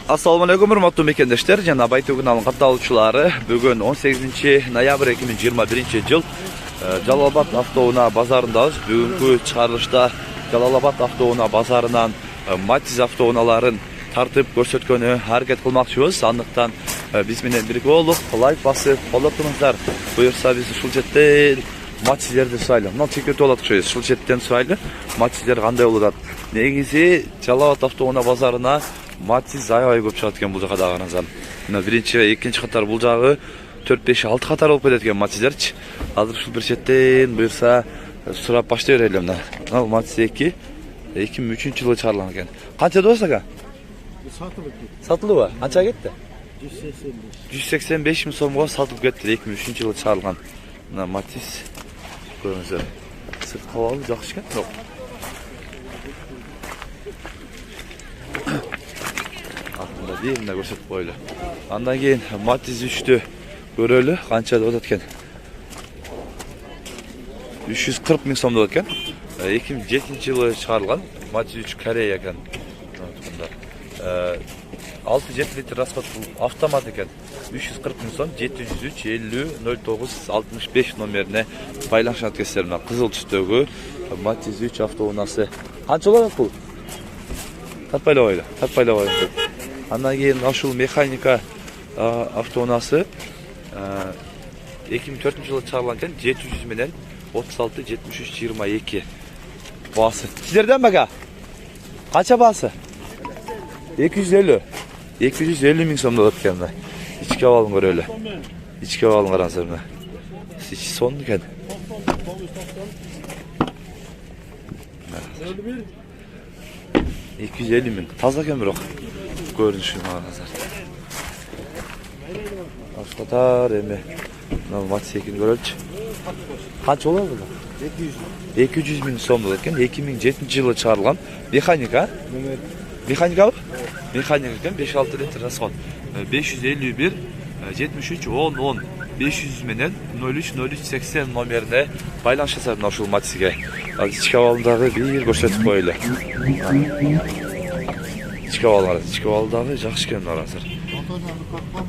Assalamu alaikum hurmatly mekendешler жана Байтөк каналынын катталуучулары. Бүгүн 18 ноябрь 2021 жыл Жалал-Абад автоунаа базарындабыз. Бүгүнкү чыгарылышта Жалал-Абад автоунаа базарынан Matiz автоунааларын тартып көрсөткөнү аракет кылмакчыбыз. Андыктан биз менен бирге болуп, лайк басып, колдоп туруңуздар. Буюрса биз ушул жерден Matizlerди сурайлы. Мына чекет болот окшойбуз. Ушул жерден сурайлы. Matizler кандай болуп атат? Негизи Жалал-Абад автоунаа базарына Matiz аябай көп чыгат экен бул жака да караңыздар. Мына биринчи, экинчи катар бул жагы 4, 5, 6 катар болуп кетет экен Matizlerчи. Азыр ушул бир четтен буюрса сурап баштай берели мына. Мына Matiz 2 2003 жылы чыгарылган экен. Канча болсо ага? Сатылыбы? Канча кетти? 185 миң сомго сатылып кетти. 2003 жылы чыгарылган. Мына Matiz көрүңүздөр. Сырт кабалы жакшы экен. Жок. Артында деймін көрсетіп қойлы. Андан кейін Matiz 3-ті көрөлі. Қанша да өтет екен? 340 миң сом да өткен. 2007 жылы шығарылған. Matiz 3 Корея екен. 6-7 литр расход автомат екен. 340 миң сом 703 50 09 65 номеріне байланышат кестерімнен қызыл түстегі Matiz 3 автоунасы. Қанша олар бұл? Татпайлабайлы. Андан кейін ашыл механика автоунасы 2004 жылы чыгарылган экен. 700 менен 36 73 22 баасы. Сиздерден бага? Канча баасы? 250 миң сом болот экен. Ички абалын көрөлү. Ички абалын караңыздар мына. Ичи сонун экен. 250 миң. Таза экен бирок. Görünüşü mağazlar. Başkatar emi. Matiz 2'ni görölçü. Kaç olur bu? 200 ming so'm ekan. 2007 yılı çağrılgan. Mekanika. Mekanika mı? Mekanika ekan. 5-6 litre rasxod. 551 73 10 10 500 menen 03 03 80 nomerine baylanışasar mına uşul Matiz'e. İçki avalındağı bir gösterip koyulu. İçki avalıдағы жақсы екен азыр.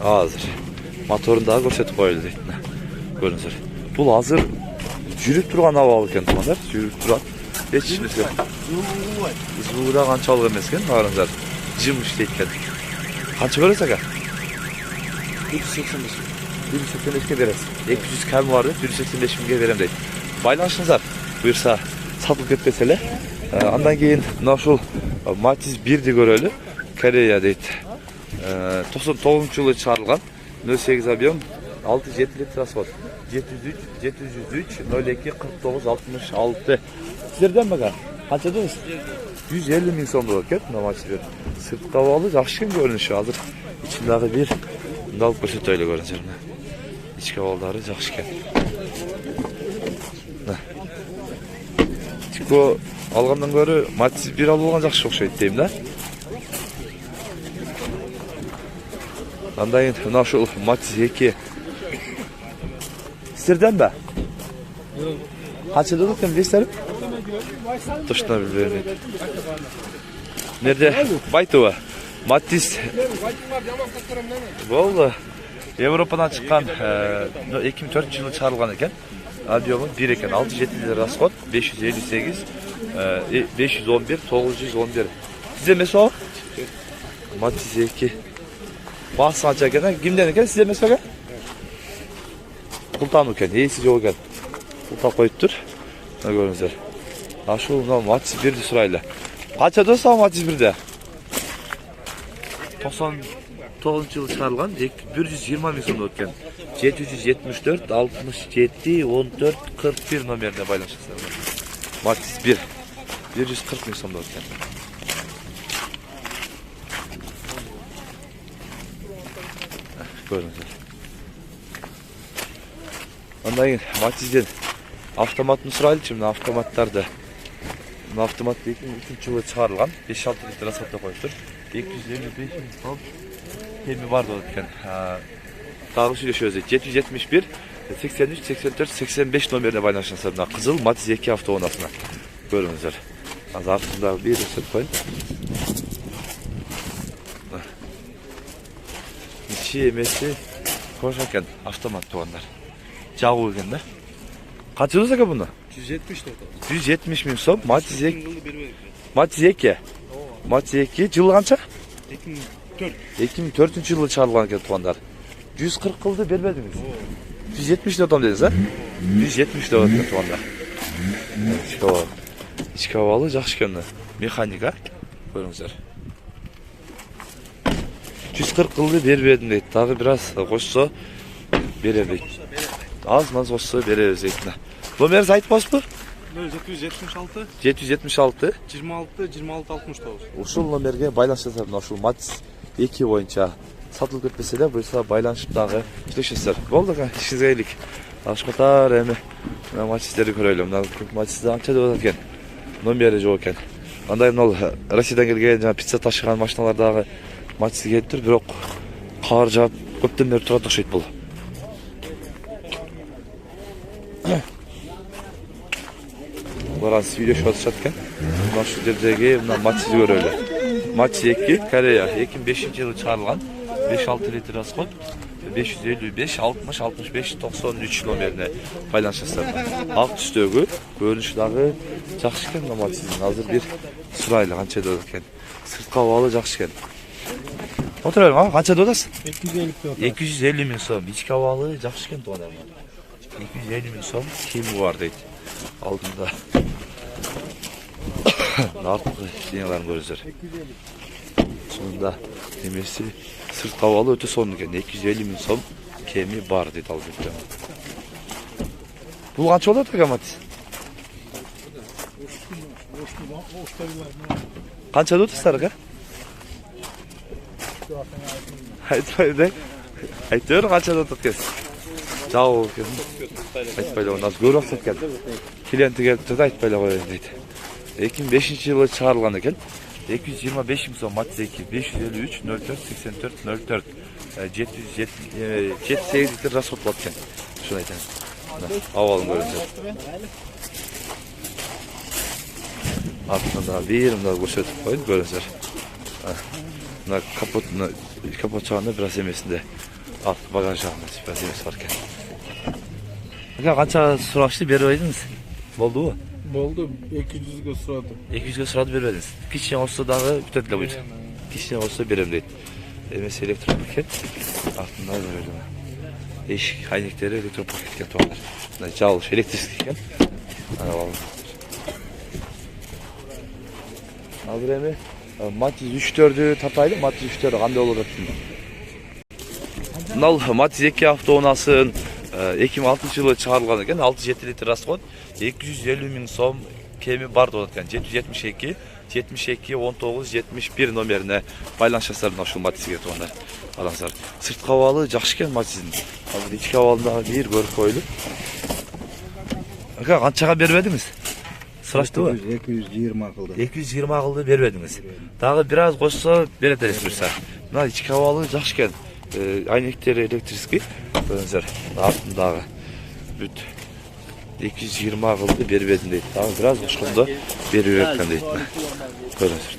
Азыр. Моторындағы көрсетіп қойылды дейтін. Көріңіздер. Бұл азыр жүріп тұрған авал екен тұмандар. Жүріп тұрады. Ешінесі. Звуғы да қаншалық емес екен. Қарыңыздар. Жым іштейді екен. Қанша көресіз аға? 185-ке бересіз. 200 кәмі барды. 185 мыңға берем дейді. Байланышыңыздар. Бұйырса сатылып кетпеселі. Андан кейін нашыл Matiz 1'di görölü. Koreya deydi. 99 жылы чыгарылган. 08 объем 6-7 литр расход. 703 02 49 66. Сиздерден бага? Канча деңиз? 150 миң сом болот экен мына Matiz 1. Сырт кабалы жакшы экен көрүнүшү. Азыр ичиндагы бир мында алып көрсөтөйлү көрүңүздөр. Ички кабалдары жакшы экен. Тико алгандан көрі Matiz 1 алып алған жақсы окшойт дейм да. Андан кейін мына ушул Matiz 2. Сиздерден бе? Канча да экен билесиздерби? Точно билбейм. Нерде? Байтова. Matiz. Болду. Европадан чыккан 2004 жылы чыгарылган экен. Объемы 1 екен. 6-7 литр расход 558 511 911. Size mesela Matiz 2. Bahsi anca eкен. Kimden eкен? Size mesela? Kultan eкен. Neyse yok eкен. Kultan koyuttur. Ne görünüzler. Şu Matiz 1'di sırayla. Kaça dostlar Matiz 1'de? 99 yılı çağrılgan 120 ming so'm o'tgan. 774 67 14 41 nomerine baylanışasınlar. Matiz 1. 140 ming so'm o'tgan. Ko'ringizlar. Ondan keyin Matiz'den avtomatni suraylikchi, mana avtomatlarda. Mana avtomat 2003 yılı çağrılgan 5-6 litre rasxodda qo'yibdir. 255 ming so'm kemi var da ekan. Tağrışı şöyle 771 83 84 85 nomerine baylanışasınlar. Mına Kızıl Matiz 2 avtounasına. Görüңүздөр. Azar altında bir ısıp koyun. içi emesi hoş ekan, avtomat tuğanlar. Jağı ekan da. Kaç yıl aka bunu? 170 total. 170 bin so'm. Matiz 2. Yılda bir verdik. Matiz 2. Matiz 2 yılı kança? 2004. 2004 yılı çağrılgan ekan tuğanlar. 140 yılda bermediniz. 170 de adam dediniz ha? 170 de adam tuğanlar. İçki havalı, жақсы ekan. Mexanika. Ko'ringizlar. 140 yılda bermedim deydi. Tağı biraz qo'shsa bererdik. Az qo'shsa bereriz deydi. Nomeringizni aytib bolasizmi? 776 776 26 26 69. ушул номерге байланышасыздар. Ушул Matiz 2 боюнча сатылып кетпесе да, буюрса байланышып дагы иштешесиздер. Болду ага, ишиңизге келик. Башкатар эми Matiz'leri көрөлү. Мына Matiz'de анча деп атат экен. Номери жок экен. Андай мына Россиядан келген жана пицца ташыган машиналар дагы Matiz'e келип тур, бирок кар жаап көптөн бери турат окшойт бул. Барас видео шотшат экен. Мына шу жердеги мына Matiz'и көрөлү. Matiz 2 Koreya 2005-жылы чыгарылган. 5-6 литр расход. 555 60 65 93 номерине байланышасыздар. Ак түстөгү көрүнүшү дагы жакшы экен мына Matiz'in. Азыр бир сурайлы канча деп экен. Сырткы абалы жакшы экен. Отура бериң, ага канча деп атасыз? 250 миң сом. Ички абалы жакшы экен туган. 250 миң сом кийими бар дейт. Алдында. Артқы денелерин көрүңүздөр. Сонда немеси сырткы абалы өтө сонун экен. 250 миң сом кеми бар дейт ал жерде. Бул канча болот экен Matiz? Канча деп атасыздар ака? Айтпайды. Айтыр канча деп атат экенсиз? Жау экен. Айтпайлы, нас көрүп атат экен. Клиенти келип турду, айтпайлы коеюн дейт. 2005-жылы чыгарылган экен. 225 миң сом Matiz 2 553 04 84 04 778 литр расход болот экен. Шуну айтайын. Абалын көрүңүздөр. Артында бир мына көрсөтүп коюн, көрүңүздөр. Мына капот чагында бир аз эмесинде арт багаж жагында бир аз эмеси бар экен. Ака канча сурашты берип койдуңуз? Болдубу? Болду 200'gө сурады. 200'gө сурады бербедиңиз. Кичине болсо дагы бүтөт эле буйт. Кичине болсо берем дейт. Эмеси электр пакет. Артында берелим. Эшик айнектери электр пакетке тугандар. Мына жабылыш электрический экен. Ана балым. Азыр эми Matiz 3'tөрдү тартайлы, Matiz 3'төр кандай болот деп. Мынал Matiz 2 автоунасын 2006-жылы чыгарылган экен. 6-7 литр расход, 250 миң сом кеми бар деп аткан. 772 72 19 71 номерине байланышасыздар мына ушул Matiz'ге тугандар. Караңыздар. Сырткы абалы жакшы экен Matiz'ин. Азыр ички абалында бир көрүп коелу. Ака канчага бербедиңиз? Сыраштыбы? 220 кылды. 220 кылды бербедиңиз. Дагы бир аз кошсо берет элесиз буюрса. Мына ички абалы жакшы экен. Айнектери электрический. Көрүңүздөр. Артындагы бүт 220 кылды бербедим дейт. Дагы бир аз кошкондо берип берет дейт. Көрүңүздөр.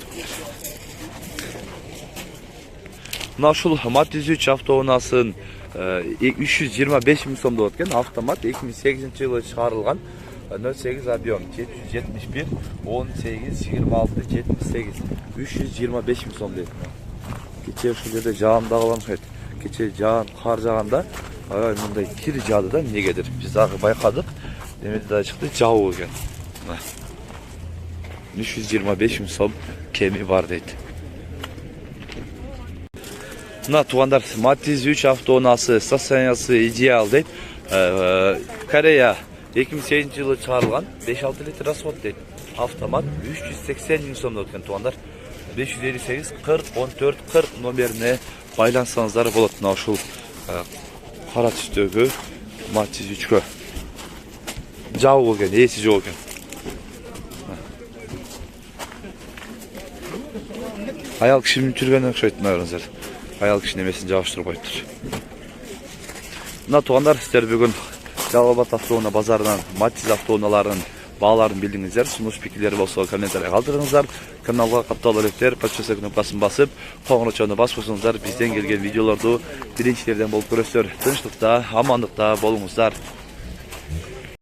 Мына ушул Matiz 3 автоунасын 325 миң сом деп аткен. Автомат 2008-жылы чыгарылган. 08 объем 771 18 26 78 325 миң сом дейт. Кече ушул жерде жаам дагы болмойт. Кече жаан кар жаганда мындай кир жаады да, эмнегедир. Биз дагы байкадык. Эмеде да чыкты, жабуу экен. 325 миң сом кеми бар дейт. Мына тугандар, Matiz 3 автоунасы состояниясы идеал дейт. Koreya 2008-жылы чыгарылган, 5-6 литр расход дейт. Автомат 380 миң сом деп экен тугандар. 558 40 14 40 номерине байлансаңыздар болот. Мына ушул кара түстөгү Matiz 3-кө. Жабуу экен, эси жок экен. Аял киши мүчүргөн окшойт мына. Аял киши немесин жабыштырып коюптур. Мына тугандар, сиздер бүгүн Жалал Абад автоунаа базарынан Matiz автоунааларын бааларын билдиңиздер. Сунуш пикирлер болсо комментарий калтырыңыздар. Каналга катталып электер, подписка кнопкасын басып, коңгурочону басып койсоңуздар, бизден келген видеолорду биринчилерден болуп көрөсүздөр. Тынчтыкта, амандыкта болуңуздар.